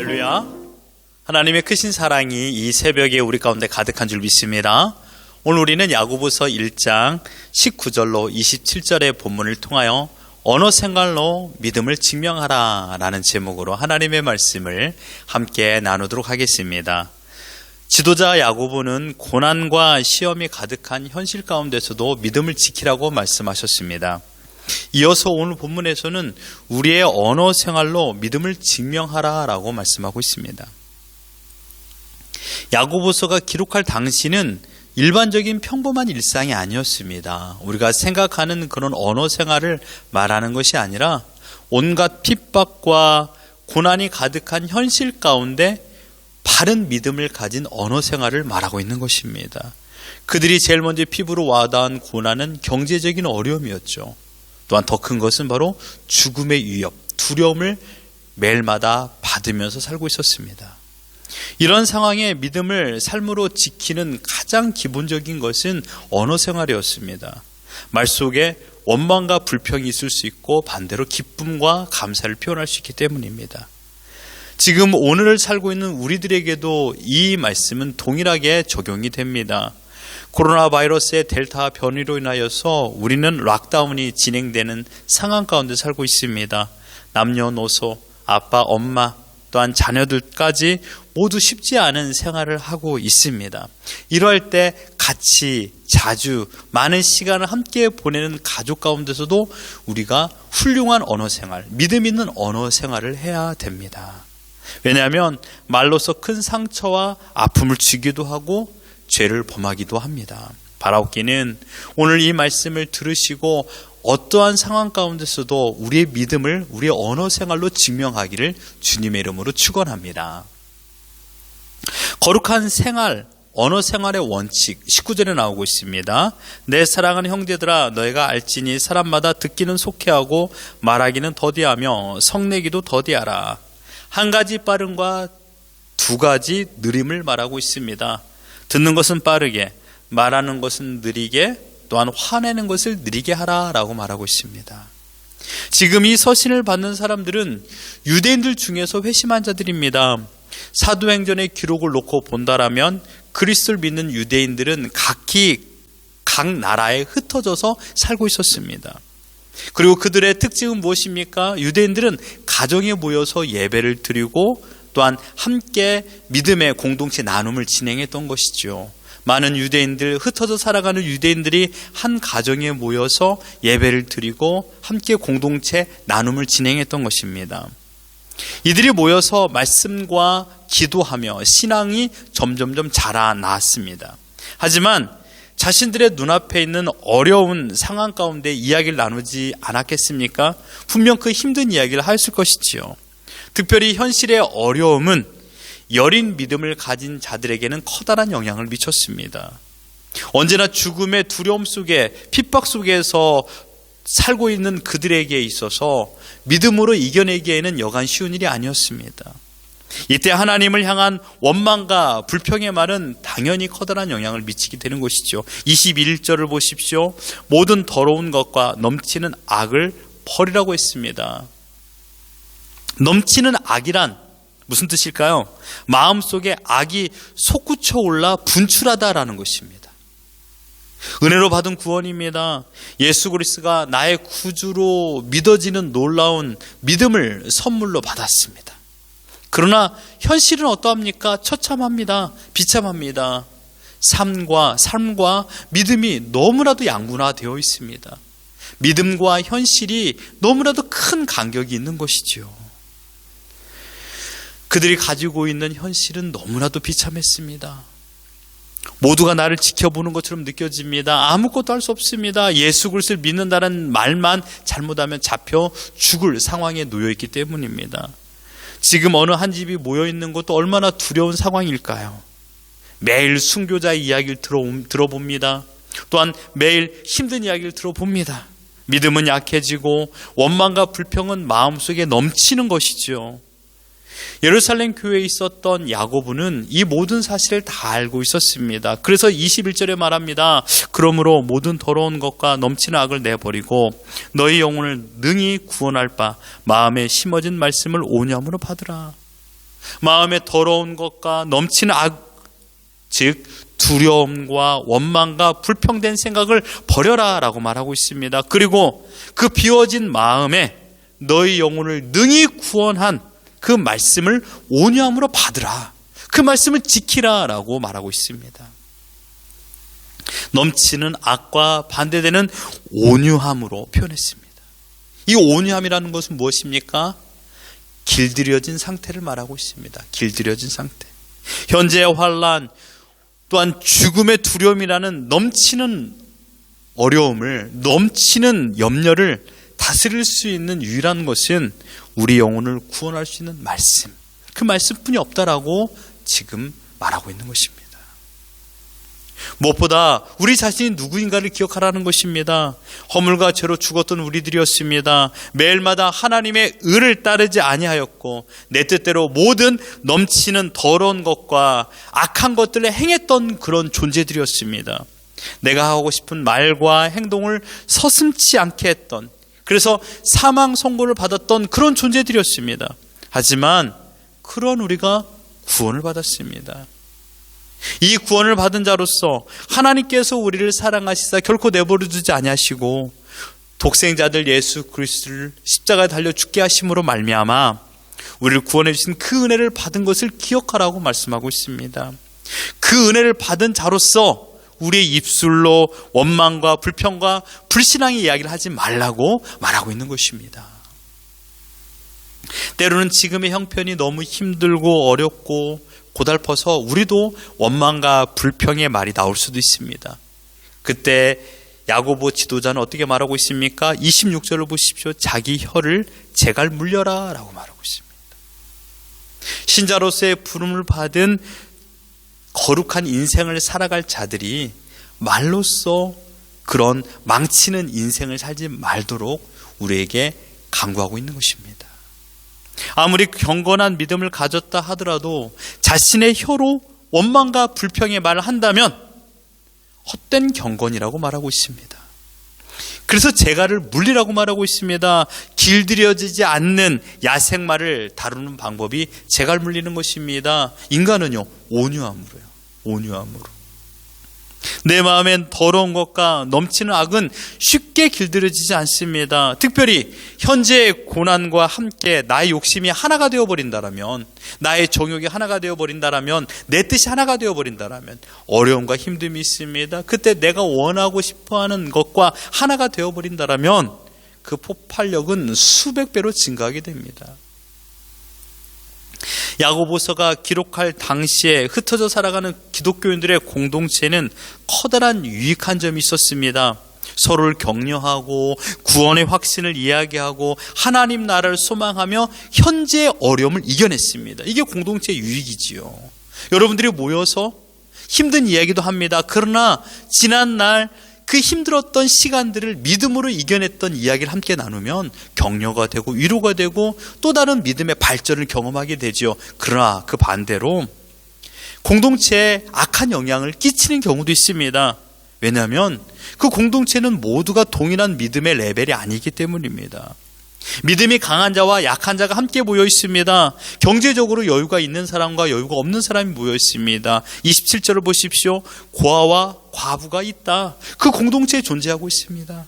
할렐루야. 하나님의 크신 사랑이 이 새벽에 우리 가운데 가득한 줄 믿습니다. 오늘 우리는 야고보서 1장 19절로 27절의 본문을 통하여 언어 생활로 믿음을 증명하라 라는 제목으로 하나님의 말씀을 함께 나누도록 하겠습니다. 지도자 야고보는 고난과 시험이 가득한 현실 가운데서도 믿음을 지키라고 말씀하셨습니다. 이어서 오늘 본문에서는 우리의 언어 생활로 믿음을 증명하라 라고 말씀하고 있습니다. 야고보서가 기록할 당시는 일반적인 평범한 일상이 아니었습니다. 우리가 생각하는 그런 언어 생활을 말하는 것이 아니라 온갖 핍박과 고난이 가득한 현실 가운데 바른 믿음을 가진 언어 생활을 말하고 있는 것입니다. 그들이 제일 먼저 피부로 와닿은 고난은 경제적인 어려움이었죠. 또한 더 큰 것은 바로 죽음의 위협, 두려움을 매일마다 받으면서 살고 있었습니다. 이런 상황에 믿음을 삶으로 지키는 가장 기본적인 것은 언어 생활이었습니다. 말 속에 원망과 불평이 있을 수 있고 반대로 기쁨과 감사를 표현할 수 있기 때문입니다. 지금 오늘을 살고 있는 우리들에게도 이 말씀은 동일하게 적용이 됩니다. 코로나 바이러스의 델타 변이로 인하여서 우리는 락다운이 진행되는 상황 가운데 살고 있습니다. 남녀노소, 아빠, 엄마, 또한 자녀들까지 모두 쉽지 않은 생활을 하고 있습니다. 이럴 때 같이 자주 많은 시간을 함께 보내는 가족 가운데서도 우리가 훌륭한 언어 생활, 믿음 있는 언어 생활을 해야 됩니다. 왜냐하면 말로서 큰 상처와 아픔을 주기도 하고 죄를 범하기도 합니다. 바라옵기는 오늘 이 말씀을 들으시고 어떠한 상황 가운데서도 우리의 믿음을 우리의 언어 생활로 증명하기를 주님의 이름으로 축원합니다. 거룩한 생활, 언어 생활의 원칙 19절에 나오고 있습니다. 내 사랑하는 형제들아 너희가 알지니 사람마다 듣기는 속히하고 말하기는 더디하며 성내기도 더디하라. 한 가지 빠름과 두 가지 느림을 말하고 있습니다. 듣는 것은 빠르게, 말하는 것은 느리게, 또한 화내는 것을 느리게 하라라고 말하고 있습니다. 지금 이 서신을 받는 사람들은 유대인들 중에서 회심한 자들입니다. 사도행전의 기록을 놓고 본다라면 그리스도를 믿는 유대인들은 각 나라에 흩어져서 살고 있었습니다. 그리고 그들의 특징은 무엇입니까? 유대인들은 가정에 모여서 예배를 드리고 또한 함께 믿음의 공동체 나눔을 진행했던 것이죠. 많은 유대인들, 흩어져 살아가는 유대인들이 한 가정에 모여서 예배를 드리고 함께 공동체 나눔을 진행했던 것입니다. 이들이 모여서 말씀과 기도하며 신앙이 점점점 자라났습니다. 하지만 자신들의 눈앞에 있는 어려운 상황 가운데 이야기를 나누지 않았겠습니까? 분명 그 힘든 이야기를 하였을 것이지요. 특별히 현실의 어려움은 여린 믿음을 가진 자들에게는 커다란 영향을 미쳤습니다. 언제나 죽음의 두려움 속에 핍박 속에서 살고 있는 그들에게 있어서 믿음으로 이겨내기에는 여간 쉬운 일이 아니었습니다. 이때 하나님을 향한 원망과 불평의 말은 당연히 커다란 영향을 미치게 되는 것이죠. 21절을 보십시오. 모든 더러운 것과 넘치는 악을 버리라고 했습니다. 넘치는 악이란 무슨 뜻일까요? 마음속에 악이 솟구쳐 올라 분출하다라는 것입니다. 은혜로 받은 구원입니다. 예수 그리스도가 나의 구주로 믿어지는 놀라운 믿음을 선물로 받았습니다. 그러나 현실은 어떠합니까? 처참합니다. 비참합니다. 삶과 믿음이 너무나도 양분화되어 있습니다. 믿음과 현실이 너무나도 큰 간격이 있는 것이지요. 그들이 가지고 있는 현실은 너무나도 비참했습니다. 모두가 나를 지켜보는 것처럼 느껴집니다. 아무것도 할 수 없습니다. 예수 그리스도를 믿는다는 말만 잘못하면 잡혀 죽을 상황에 놓여있기 때문입니다. 지금 어느 한 집이 모여있는 것도 얼마나 두려운 상황일까요? 매일 순교자의 이야기를 들어봅니다. 또한 매일 힘든 이야기를 들어봅니다. 믿음은 약해지고 원망과 불평은 마음속에 넘치는 것이죠. 예루살렘 교회에 있었던 야고보는 이 모든 사실을 다 알고 있었습니다. 그래서 21절에 말합니다. 그러므로 모든 더러운 것과 넘치는 악을 내버리고 너희 영혼을 능히 구원할 바 마음에 심어진 말씀을 오념으로 받으라. 마음에 더러운 것과 넘치는 즉 두려움과 원망과 불평된 생각을 버려라 라고 말하고 있습니다. 그리고 그 비워진 마음에 너희 영혼을 능히 구원한 그 말씀을 온유함으로 받으라. 그 말씀을 지키라 라고 말하고 있습니다. 넘치는 악과 반대되는 온유함으로 표현했습니다. 이 온유함이라는 것은 무엇입니까? 길들여진 상태를 말하고 있습니다. 길들여진 상태. 현재의 환난, 또한 죽음의 두려움이라는 넘치는 어려움을, 넘치는 염려를 다스릴 수 있는 유일한 것은 우리 영혼을 구원할 수 있는 말씀, 그 말씀뿐이 없다라고 지금 말하고 있는 것입니다. 무엇보다 우리 자신이 누구인가를 기억하라는 것입니다. 허물과 죄로 죽었던 우리들이었습니다. 매일마다 하나님의 의를 따르지 아니하였고 내 뜻대로 모든 넘치는 더러운 것과 악한 것들을 행했던 그런 존재들이었습니다. 내가 하고 싶은 말과 행동을 서슴지 않게 했던, 그래서 사망 선고를 받았던 그런 존재들이었습니다. 하지만 그런 우리가 구원을 받았습니다. 이 구원을 받은 자로서 하나님께서 우리를 사랑하시사 결코 내버려 두지 아니하시고 독생자들 예수 그리스도를 십자가에 달려 죽게 하심으로 말미암아 우리를 구원해 주신 그 은혜를 받은 것을 기억하라고 말씀하고 있습니다. 그 은혜를 받은 자로서 우리의 입술로 원망과 불평과 불신앙의 이야기를 하지 말라고 말하고 있는 것입니다. 때로는 지금의 형편이 너무 힘들고 어렵고 고달퍼서 우리도 원망과 불평의 말이 나올 수도 있습니다. 그때 야고보 지도자는 어떻게 말하고 있습니까? 26절을 보십시오. 자기 혀를 재갈 물려라 라고 말하고 있습니다. 신자로서의 부름을 받은 거룩한 인생을 살아갈 자들이 말로써 그런 망치는 인생을 살지 말도록 우리에게 강구하고 있는 것입니다. 아무리 경건한 믿음을 가졌다 하더라도 자신의 혀로 원망과 불평의 말을 한다면 헛된 경건이라고 말하고 있습니다. 그래서 재갈을 물리라고 말하고 있습니다. 길들여지지 않는 야생말을 다루는 방법이 재갈 물리는 것입니다. 인간은요, 온유함으로요. 온유함으로. 내 마음엔 더러운 것과 넘치는 악은 쉽게 길들여지지 않습니다. 특별히 현재의 고난과 함께 나의 욕심이 하나가 되어버린다라면, 나의 정욕이 하나가 되어버린다라면, 내 뜻이 하나가 되어버린다라면 어려움과 힘듦이 있습니다. 그때 내가 원하고 싶어하는 것과 하나가 되어버린다라면 그 폭발력은 수백 배로 증가하게 됩니다. 야고보서가 기록할 당시에 흩어져 살아가는 기독교인들의 공동체는 커다란 유익한 점이 있었습니다. 서로를 격려하고 구원의 확신을 이야기하고 하나님 나라를 소망하며 현재의 어려움을 이겨냈습니다. 이게 공동체의 유익이지요. 여러분들이 모여서 힘든 이야기도 합니다. 그러나 지난날 그 힘들었던 시간들을 믿음으로 이겨냈던 이야기를 함께 나누면 격려가 되고 위로가 되고 또 다른 믿음의 발전을 경험하게 되죠. 그러나 그 반대로 공동체에 악한 영향을 끼치는 경우도 있습니다. 왜냐하면 그 공동체는 모두가 동일한 믿음의 레벨이 아니기 때문입니다. 믿음이 강한 자와 약한 자가 함께 모여 있습니다. 경제적으로 여유가 있는 사람과 여유가 없는 사람이 모여 있습니다. 27절을 보십시오. 고아와 과부가 있다. 그 공동체에 존재하고 있습니다.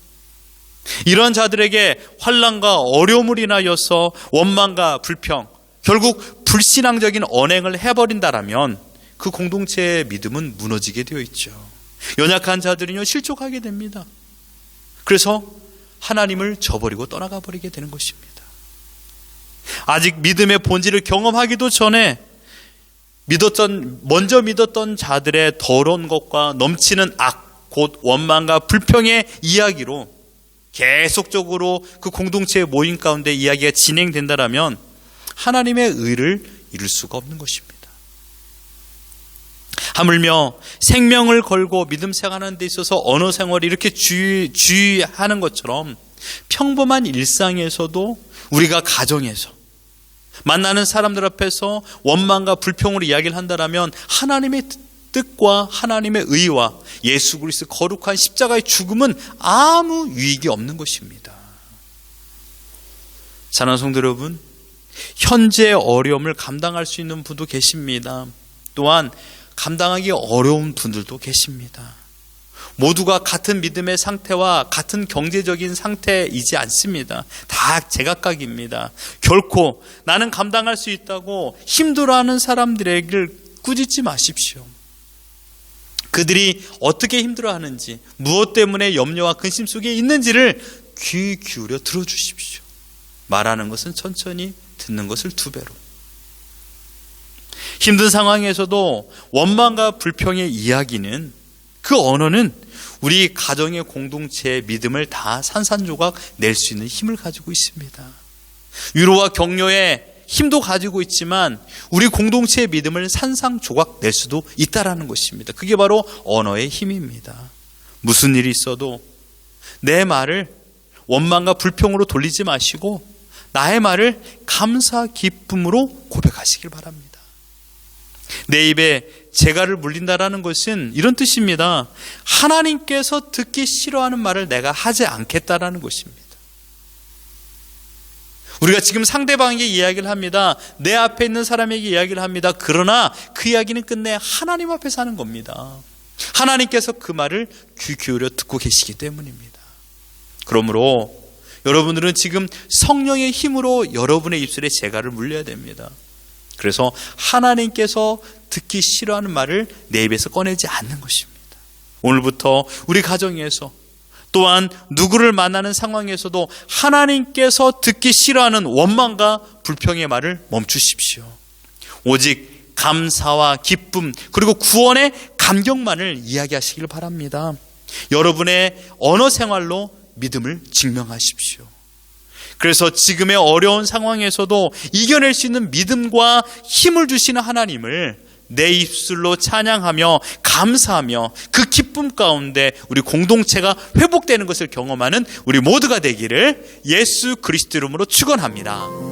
이러한 자들에게 환난과 어려움을 인하여서 원망과 불평, 결국 불신앙적인 언행을 해버린다라면 그 공동체의 믿음은 무너지게 되어 있죠. 연약한 자들은요, 실족하게 됩니다. 그래서 하나님을 저버리고 떠나가 버리게 되는 것입니다. 아직 믿음의 본질을 경험하기도 전에 먼저 믿었던 자들의 더러운 것과 넘치는 악, 곧 원망과 불평의 이야기로 계속적으로 그 공동체의 모임 가운데 이야기가 진행된다라면 하나님의 의를 이룰 수가 없는 것입니다. 하물며 생명을 걸고 믿음 생활하는 데 있어서 언어 생활이 이렇게 주의하는 것처럼 평범한 일상에서도 우리가 가정에서 만나는 사람들 앞에서 원망과 불평으로 이야기를 한다면 하나님의 뜻과 하나님의 의와 예수 그리스도 거룩한 십자가의 죽음은 아무 유익이 없는 것입니다. 사랑하는 성도 여러분, 현재의 어려움을 감당할 수 있는 분도 계십니다. 또한 감당하기 어려운 분들도 계십니다. 모두가 같은 믿음의 상태와 같은 경제적인 상태이지 않습니다. 다 제각각입니다. 결코 나는 감당할 수 있다고 힘들어하는 사람들에게 꾸짖지 마십시오. 그들이 어떻게 힘들어하는지, 무엇 때문에 염려와 근심 속에 있는지를 귀 기울여 들어주십시오. 말하는 것은 천천히, 듣는 것을 2배로. 힘든 상황에서도 원망과 불평의 이야기는, 그 언어는 우리 가정의 공동체의 믿음을 다 산산조각 낼 수 있는 힘을 가지고 있습니다. 위로와 격려의 힘도 가지고 있지만 우리 공동체의 믿음을 산산조각 낼 수도 있다라는 것입니다. 그게 바로 언어의 힘입니다. 무슨 일이 있어도 내 말을 원망과 불평으로 돌리지 마시고 나의 말을 감사 기쁨으로 고백하시길 바랍니다. 내 입에 재갈을 물린다라는 것은 이런 뜻입니다. 하나님께서 듣기 싫어하는 말을 내가 하지 않겠다라는 것입니다. 우리가 지금 상대방에게 이야기를 합니다. 내 앞에 있는 사람에게 이야기를 합니다. 그러나 그 이야기는 끝내 하나님 앞에서 하는 겁니다. 하나님께서 그 말을 귀 기울여 듣고 계시기 때문입니다. 그러므로 여러분들은 지금 성령의 힘으로 여러분의 입술에 재갈을 물려야 됩니다. 그래서 하나님께서 듣기 싫어하는 말을 내 입에서 꺼내지 않는 것입니다. 오늘부터 우리 가정에서 또한 누구를 만나는 상황에서도 하나님께서 듣기 싫어하는 원망과 불평의 말을 멈추십시오. 오직 감사와 기쁨 그리고 구원의 감격만을 이야기하시길 바랍니다. 여러분의 언어 생활로 믿음을 증명하십시오. 그래서 지금의 어려운 상황에서도 이겨낼 수 있는 믿음과 힘을 주시는 하나님을 내 입술로 찬양하며 감사하며 그 기쁨 가운데 우리 공동체가 회복되는 것을 경험하는 우리 모두가 되기를 예수 그리스도 이름으로 축원합니다.